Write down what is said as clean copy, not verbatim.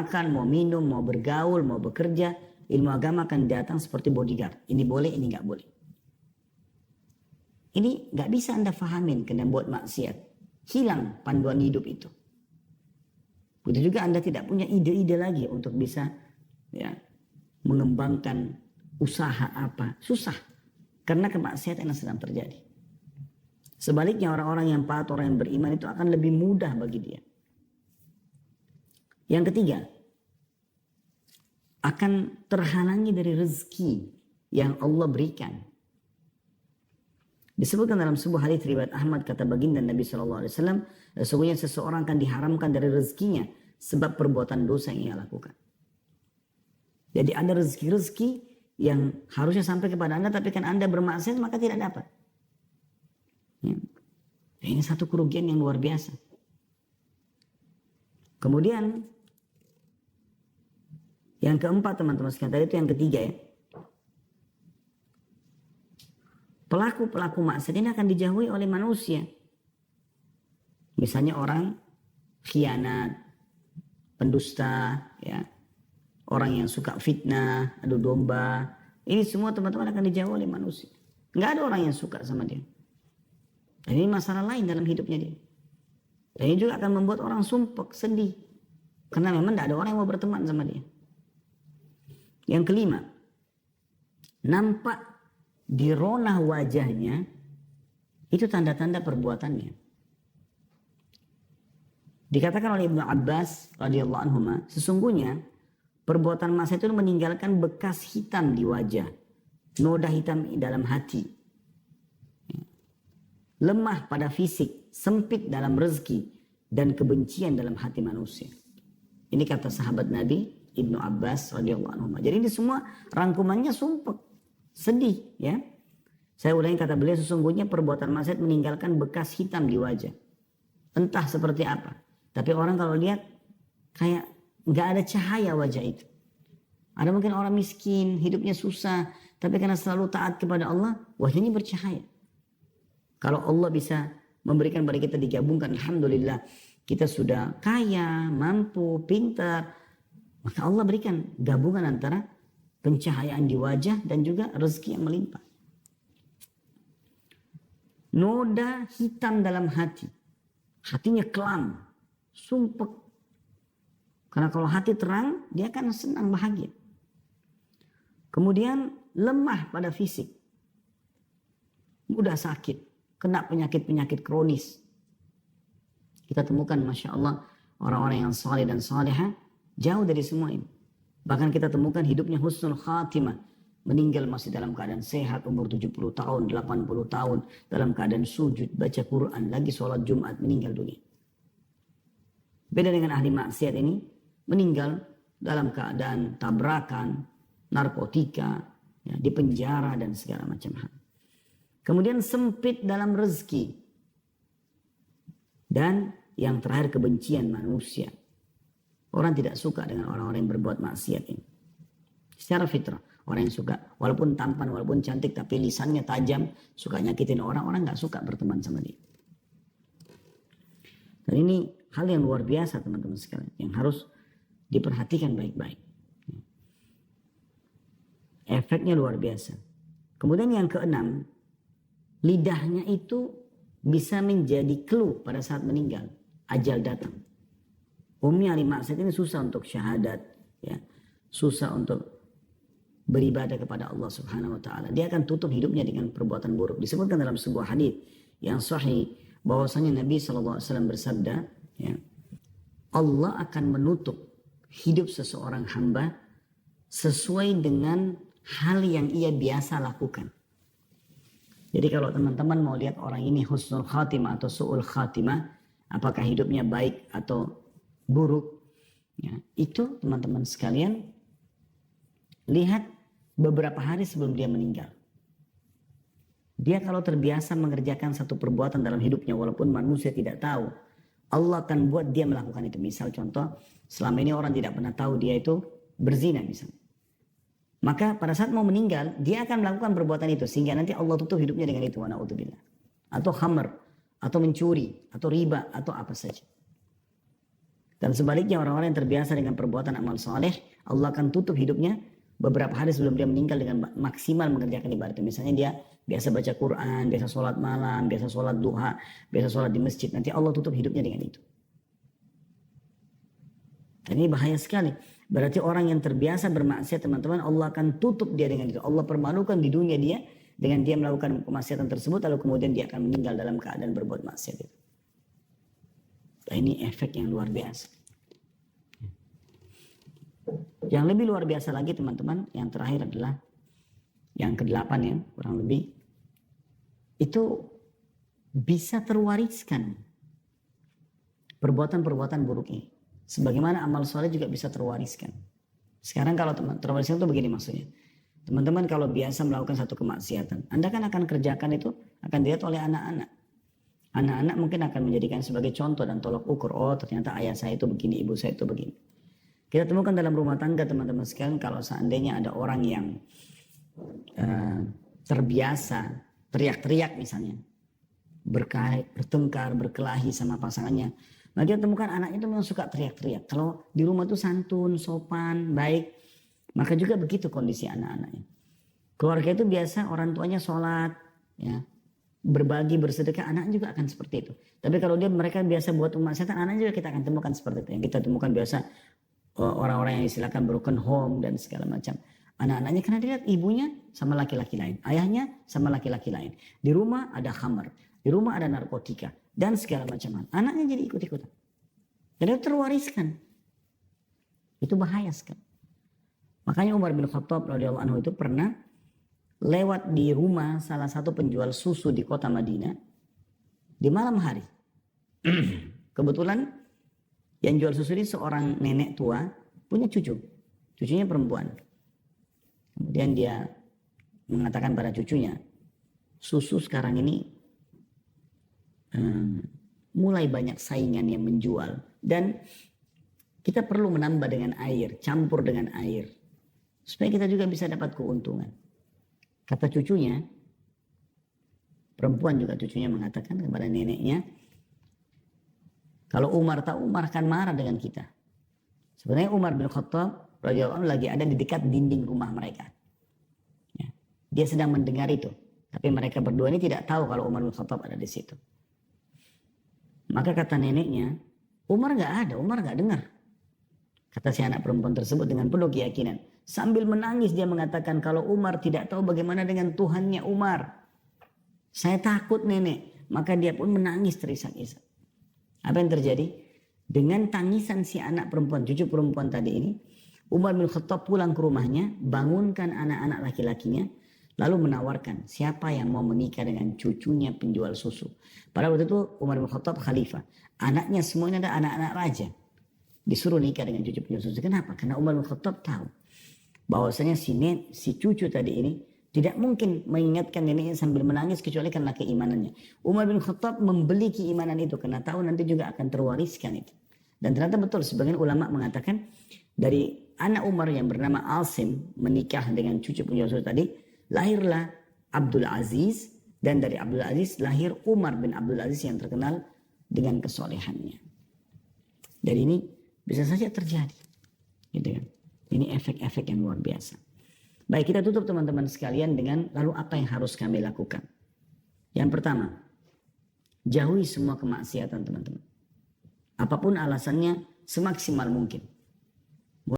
makan, mau minum, mau bergaul, mau bekerja, ilmu agama akan datang seperti bodyguard. Ini boleh, ini nggak boleh. Ini nggak bisa Anda fahamin karena buat maksiat. Hilang panduan hidup itu. Begitu juga Anda tidak punya ide-ide lagi untuk bisa ya mengembangkan usaha apa. Susah. Karena kemaksiatan yang sedang terjadi. Sebaliknya orang-orang yang taat, orang yang beriman itu akan lebih mudah bagi dia. Yang ketiga, akan terhalangi dari rezeki yang Allah berikan. Disebutkan dalam sebuah hadis riwayat Ahmad, kata baginda Nabi SAW, sesungguhnya seseorang akan diharamkan dari rezekinya sebab perbuatan dosa yang ia lakukan. Jadi ada rezeki-rezeki yang harusnya sampai kepada Anda, tapi kan Anda bermaksiat maka tidak dapat. Ya. Ini satu kerugian yang luar biasa. Kemudian yang keempat teman-teman sekalian, tadi itu yang ketiga ya. Pelaku-pelaku maksiat ini akan dijauhi oleh manusia. Misalnya orang khianat, pendusta, ya, orang yang suka fitnah, adu domba. Ini semua teman-teman akan dijauhi oleh manusia. Nggak ada orang yang suka sama dia. Dan ini masalah lain dalam hidupnya dia. Dan ini juga akan membuat orang sumpek, sedih. Karena memang tidak ada orang yang mau berteman sama dia. Yang kelima, nampak di ronah wajahnya itu tanda-tanda perbuatannya. Dikatakan oleh Ibnu Abbas radhiyallahu anhu, sesungguhnya perbuatan maksiat itu meninggalkan bekas hitam di wajah, noda hitam dalam hati, lemah pada fisik, sempit dalam rezeki, dan kebencian dalam hati manusia. Ini kata sahabat Nabi Ibnu Abbas radhiyallahu anhu. Jadi ini semua rangkumannya sumpek, sedih ya. Saya ulangi kata beliau, sesungguhnya perbuatan maksiat meninggalkan bekas hitam di wajah. Entah seperti apa. Tapi orang kalau lihat kayak nggak ada cahaya wajah itu. Ada mungkin orang miskin, hidupnya susah, tapi karena selalu taat kepada Allah, wajahnya bercahaya. Kalau Allah bisa memberikan pada kita digabungkan, alhamdulillah, kita sudah kaya, mampu, pintar, maka Allah berikan gabungan antara pencahayaan di wajah dan juga rezeki yang melimpah. Noda hitam dalam hati. Hatinya kelam, sumpek. Karena kalau hati terang, dia akan senang, bahagia. Kemudian lemah pada fisik. Mudah sakit, kena penyakit-penyakit kronis. Kita temukan Masya Allah orang-orang yang saleh dan salehah jauh dari semua ini. Bahkan kita temukan hidupnya husnul khatimah. Meninggal masih dalam keadaan sehat, umur 70 tahun, 80 tahun. Dalam keadaan sujud, baca Quran, lagi sholat Jumat, meninggal dunia. Beda dengan ahli maksiat ini, meninggal dalam keadaan tabrakan, narkotika, ya, di penjara dan segala macam hal. Kemudian sempit dalam rezeki. Dan yang terakhir kebencian manusia. Orang tidak suka dengan orang-orang yang berbuat maksiat ini. Secara fitrah. Orang yang suka, walaupun tampan, walaupun cantik, tapi lisannya tajam, suka nyakitin orang, orang gak suka berteman sama dia. Dan ini hal yang luar biasa teman-teman sekalian, yang harus diperhatikan baik-baik. Efeknya luar biasa. Kemudian yang keenam, lidahnya itu bisa menjadi clue pada saat meninggal, ajal datang. Umumnya ahli maksiat ini susah untuk syahadat, ya, susah untuk beribadah kepada Allah Subhanahu wa taala. Dia akan tutup hidupnya dengan perbuatan buruk. Disebutkan dalam sebuah hadis yang sahih bahwasanya Nabi SAW bersabda, ya, Allah akan menutup hidup seseorang hamba sesuai dengan hal yang ia biasa lakukan. Jadi kalau teman-teman mau lihat orang ini husnul khatimah atau su'ul khatimah, apakah hidupnya baik atau buruk, ya, itu teman-teman sekalian lihat beberapa hari sebelum dia meninggal. Dia kalau terbiasa mengerjakan satu perbuatan dalam hidupnya walaupun manusia tidak tahu, Allah akan buat dia melakukan itu. Misal contoh, selama ini orang tidak pernah tahu dia itu berzina misalnya. Maka pada saat mau meninggal, dia akan melakukan perbuatan itu sehingga nanti Allah tutup hidupnya dengan itu. Atau khamr, atau mencuri, atau riba, atau apa saja. Dan sebaliknya orang-orang yang terbiasa dengan perbuatan amal soleh, Allah akan tutup hidupnya beberapa hari sebelum dia meninggal dengan maksimal mengerjakan ibadah. Misalnya dia biasa baca Quran, biasa sholat malam, biasa sholat duha, biasa sholat di masjid. Nanti Allah tutup hidupnya dengan itu. Dan ini bahaya sekali. Berarti orang yang terbiasa bermaksiat teman-teman, Allah akan tutup dia dengan itu. Allah permalukan di dunia dia dengan dia melakukan kemaksiatan tersebut, lalu kemudian dia akan meninggal dalam keadaan berbuat maksiat itu. Nah, ini efek yang luar biasa. Yang lebih luar biasa lagi teman-teman, yang terakhir adalah yang ke-8 ya, kurang lebih. Itu bisa terwariskan perbuatan-perbuatan buruk ini. Sebagaimana amal soleh juga bisa terwariskan. Sekarang kalau terwariskan itu begini maksudnya. Teman-teman kalau biasa melakukan satu kemaksiatan, Anda kan akan kerjakan itu, akan dilihat oleh anak-anak. Anak-anak mungkin akan menjadikan sebagai contoh dan tolok ukur. Oh ternyata ayah saya itu begini, ibu saya itu begini. Kita temukan dalam rumah tangga teman-teman sekalian, kalau seandainya ada orang yang terbiasa teriak-teriak misalnya, bertengkar, berkelahi sama pasangannya. Nah dia temukan anaknya itu memang suka teriak-teriak. Kalau di rumah itu santun, sopan, baik. Maka juga begitu kondisi anak-anaknya. Keluarga itu biasa orang tuanya sholat, ya, berbagi, bersedekah, anak juga akan seperti itu. Tapi kalau mereka biasa buat kemaksiatan, anak juga kita akan temukan seperti itu. Yang kita temukan biasa orang-orang yang istilahkan broken home dan segala macam. Anak-anaknya karena dilihat ibunya sama laki-laki lain, ayahnya sama laki-laki lain. Di rumah ada khamar, di rumah ada narkotika dan segala macam. Anaknya jadi ikut-ikutan. Dan itu terwariskan. Itu bahaya sekali. Makanya Umar bin Khattab radhiyallahu anhu itu pernah lewat di rumah salah satu penjual susu di kota Madinah di malam hari. Kebetulan yang jual susu ini seorang nenek tua punya cucu. Cucunya perempuan. Kemudian dia mengatakan pada cucunya, susu sekarang ini mulai banyak saingan yang menjual. Dan kita perlu menambah dengan air, campur dengan air. Supaya kita juga bisa dapat keuntungan. Kata cucunya, perempuan juga cucunya mengatakan kepada neneknya, kalau Umar tahu, Umar akan marah dengan kita. Sebenarnya Umar bin Khattab radhiyallahu anhu lagi ada di dekat dinding rumah mereka. Ya. Dia sedang mendengar itu. Tapi mereka berdua ini tidak tahu kalau Umar bin Khattab ada di situ. Maka kata neneknya, Umar gak ada, Umar gak dengar. Kata si anak perempuan tersebut dengan penuh keyakinan. Sambil menangis dia mengatakan, kalau Umar tidak tahu bagaimana dengan Tuhannya Umar. Saya takut nenek. Maka dia pun menangis terisak-isak. Apa yang terjadi? Dengan tangisan si anak perempuan, cucu perempuan tadi ini, Umar bin Khattab pulang ke rumahnya, bangunkan anak-anak laki-lakinya, lalu menawarkan siapa yang mau menikah dengan cucunya penjual susu. Pada waktu itu Umar bin Khattab khalifah. Anaknya semuanya ada anak-anak raja. Disuruh nikah dengan cucu penjual susu. Kenapa? Karena Umar bin Khattab tahu bahwasanya si cucu tadi ini tidak mungkin mengingatkan neneknya sambil menangis kecuali karena keimanannya. Umar bin Khattab membeli keimanan itu karena tahu nanti juga akan terwariskan itu. Dan ternyata betul sebagian ulama mengatakan dari anak Umar yang bernama Asim menikah dengan cucu penjual susu tadi, lahirlah Abdul Aziz, dan dari Abdul Aziz lahir Umar bin Abdul Aziz yang terkenal dengan kesolehannya. Dan ini bisa saja terjadi. Gitu kan? Ini efek-efek yang luar biasa. Baik, kita tutup teman-teman sekalian dengan lalu apa yang harus kami lakukan. Yang pertama, jauhi semua kemaksiatan teman-teman. Apapun alasannya semaksimal mungkin.